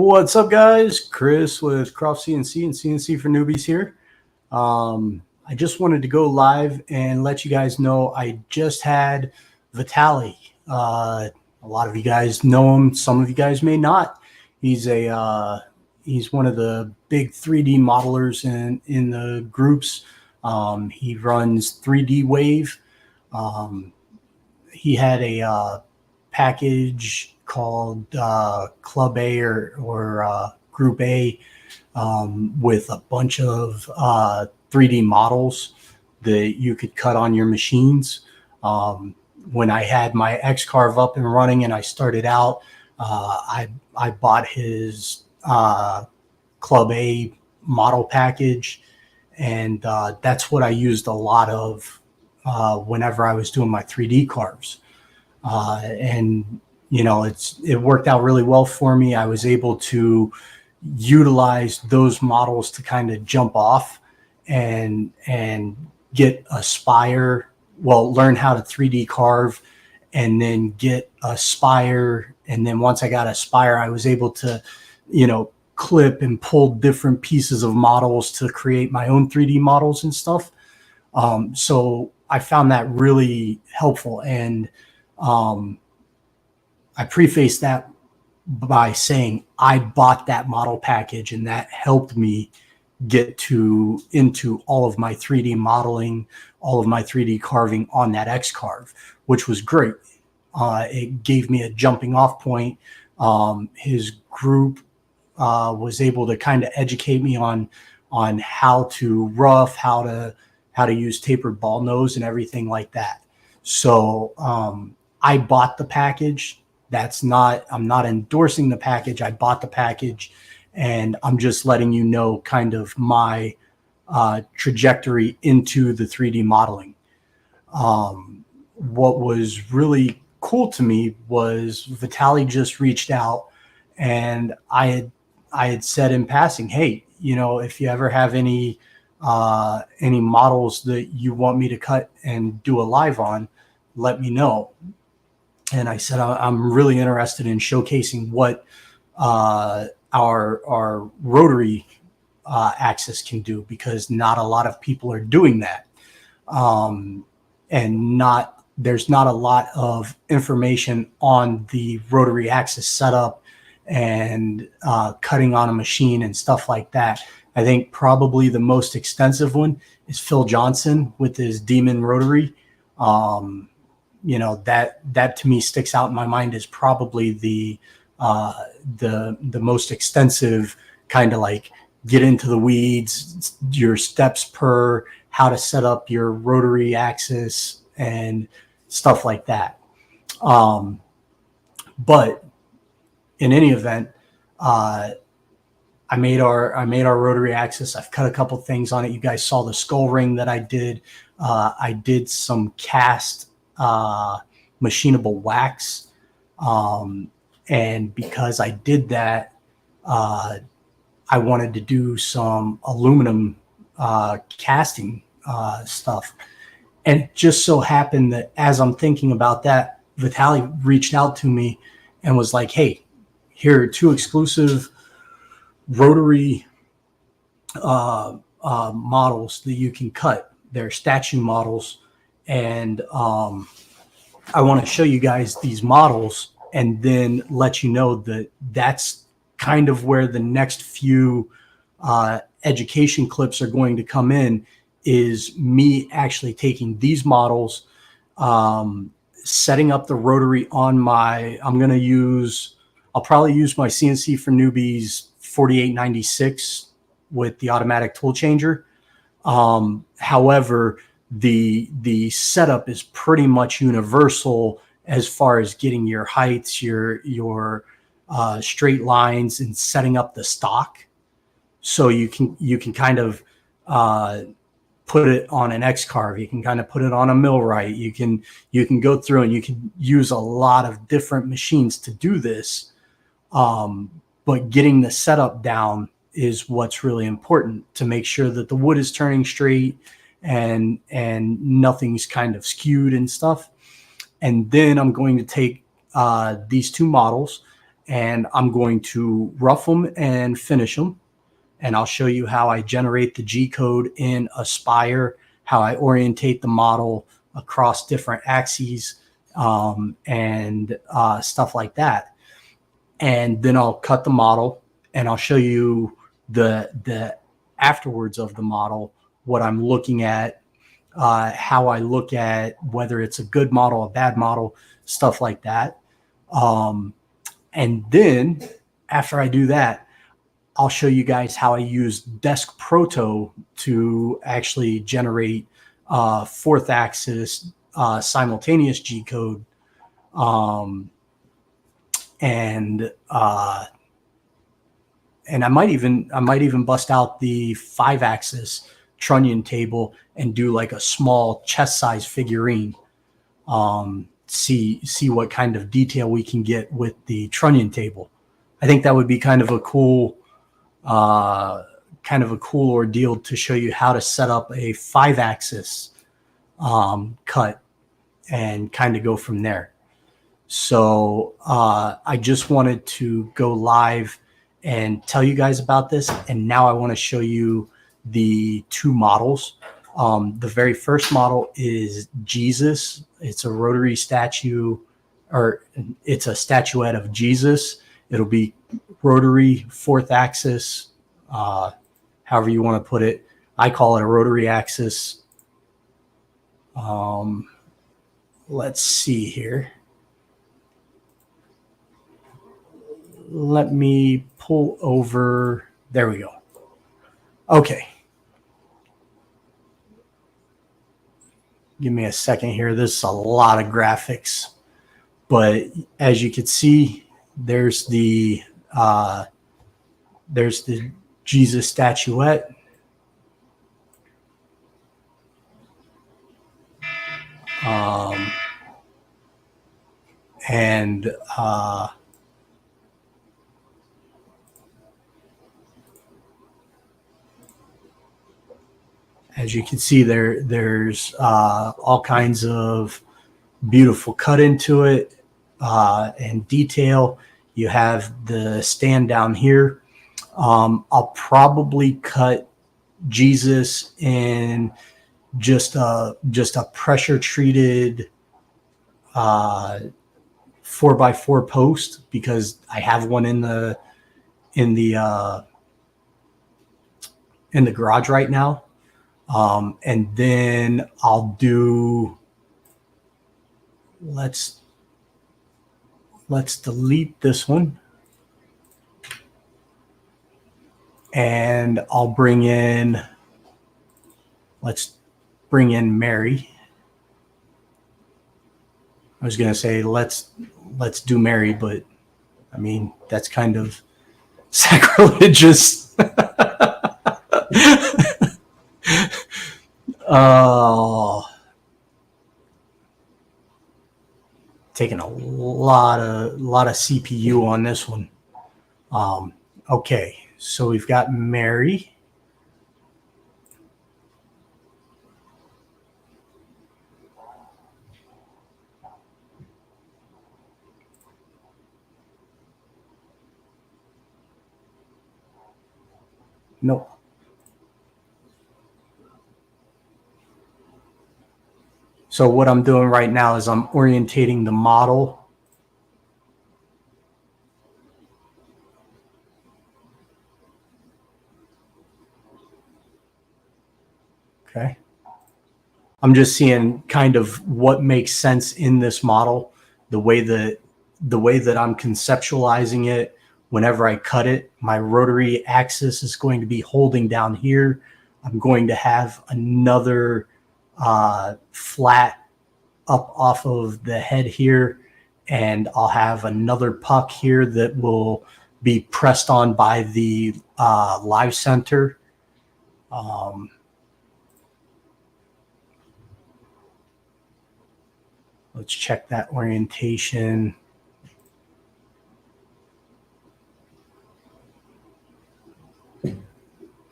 What's up, guys? Chris with Croft CNC and CNC for Newbies here. I just wanted to go live and let you guys know I just had Vitalie. A lot of you guys know him. Some of you guys may not. He's one of the big 3D modelers in the groups. He runs 3D Wave. He had a package called Club A or Group A with a bunch of 3D models that you could cut on your machines. When I had my X-Carve up and running and I started out, I bought his Club A model package, and that's what I used a lot of whenever I was doing my 3D carves. And you know, it worked out really well for me. I was able to utilize those models to kind of jump off and get a spire. Well, learn how to 3D carve and then get a spire. And then once I got a spire, I was able to, clip and pull different pieces of models to create my own 3D models and stuff. So I found that really helpful. And I preface that by saying I bought that model package, and that helped me get into all of my 3D modeling, all of my 3D carving on that X-Carve, which was great. It gave me a jumping off point. His group was able to kind of educate me on how to rough, how to use tapered ball nose and everything like that. So I bought the package. I'm not endorsing the package. I bought the package, and I'm just letting you know kind of my trajectory into the 3D modeling. What was really cool to me was Vitalie just reached out, and I had said in passing, hey, if you ever have any models that you want me to cut and do a live on, let me know. And I said, I'm really interested in showcasing what our rotary axis can do, because not a lot of people are doing that. And there's not a lot of information on the rotary axis setup and cutting on a machine and stuff like that. I think probably the most extensive one is Phil Johnson with his Demon rotary. That to me sticks out in my mind as probably the most extensive, kind of like get into the weeds, your steps per how to set up your rotary axis and stuff like that. But in any event, I made our rotary axis. I've cut a couple things on it. You guys saw the skull ring that I did. I did some cast machinable wax, and because I did that, I wanted to do some aluminum casting stuff. And it just so happened that as I'm thinking about that, Vitalie reached out to me and was like, hey, here are 2 exclusive rotary models that you can cut. They're statue models, and I want to show you guys these models and then let you know that that's kind of where the next few education clips are going to come in, is me actually taking these models, setting up the rotary on I'll probably use my CNC for Newbies 4896 with the automatic tool changer. However, the setup is pretty much universal as far as getting your heights, your straight lines, and setting up the stock. So you can kind of put it on an X-Carve. You can kind of put it on a millwright. You can go through and you can use a lot of different machines to do this. But getting the setup down is what's really important, to make sure that the wood is turning straight and nothing's kind of skewed and stuff. And then I'm going to take these 2 models and I'm going to rough them and finish them. And I'll show you how I generate the G code in Aspire, how I orientate the model across different axes, and stuff like that. And then I'll cut the model, and I'll show you the afterwards of the model, what I'm looking at, how I look at whether it's a good model, a bad model, stuff like that. And then after I do that, I'll show you guys how I use Desk Proto to actually generate fourth axis simultaneous G code. And I might even bust out the 5-axis trunnion table and do like a small chest size figurine. See what kind of detail we can get with the trunnion table. I think that would be kind of a cool ordeal to show you how to set up a 5-axis cut and kind of go from there. So I just wanted to go live and tell you guys about this. And now I want to show you the two models. The very first model is Jesus. It's a rotary statue, or it's a statuette of Jesus. It'll be rotary, fourth axis, however you want to put it. I call it a rotary axis. Let's see here. Let me pull over. There we go. Okay. Give me a second here. This is a lot of graphics, but as you can see, there's the Jesus statuette. And as you can see, there's all kinds of beautiful cut into it and detail. You have the stand down here. I'll probably cut Jesus in just a pressure treated 4x4 post, because I have one in the garage right now. And then I'll do, let's delete this one, and I'll bring in, let's bring in Mary. I was going to say, let's do Mary, but I mean, that's kind of sacrilegious. Taking a lot of CPU on this one. Okay, so we've got Mary. Nope. So what I'm doing right now is I'm orientating the model. Okay. I'm just seeing kind of what makes sense in this model, the way that I'm conceptualizing it. Whenever I cut it, my rotary axis is going to be holding down here. I'm going to have another flat up off of the head here, and I'll have another puck here that will be pressed on by the live center. Let's check that orientation.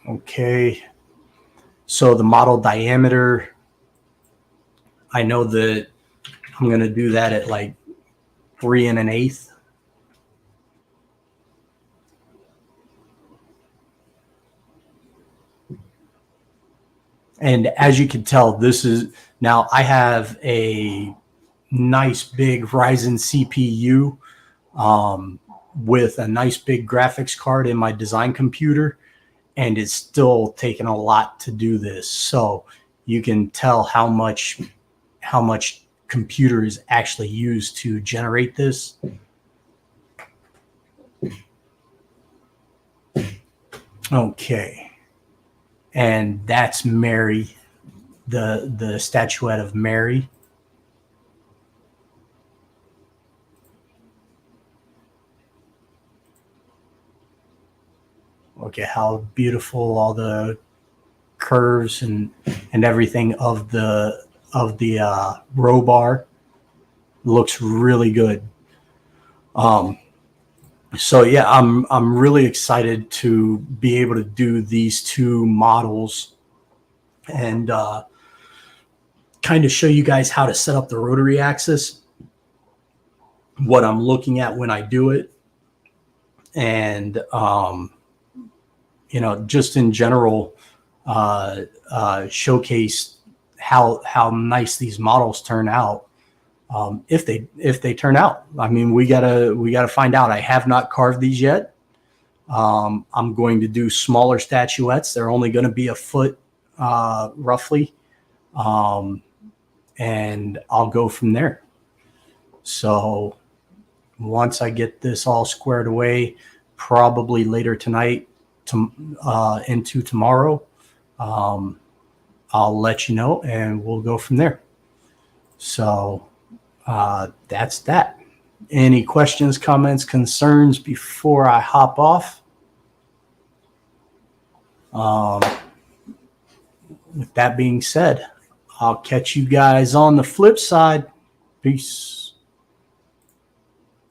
Okay, so the model diameter, I know that I'm going to do that at like 3 1/8. And as you can tell, this is now I have a nice big Ryzen CPU with a nice big graphics card in my design computer, and it's still taking a lot to do this. So you can tell how much computer is actually used to generate this. Okay. And that's Mary, the statuette of Mary. Okay, how beautiful all the curves and everything of the row bar looks really good. So yeah, I'm really excited to be able to do these two models and kind of show you guys how to set up the rotary axis, what I'm looking at when I do it, and just in general, showcase how nice these models turn out. If they turn out, I mean, we gotta find out. I have not carved these yet. I'm going to do smaller statuettes. They're only going to be a foot, roughly, and I'll go from there. So once I get this all squared away, probably later tonight into tomorrow, I'll let you know, and we'll go from there. So that's that. Any questions, comments, concerns before I hop off? With that being said, I'll catch you guys on the flip side. Peace.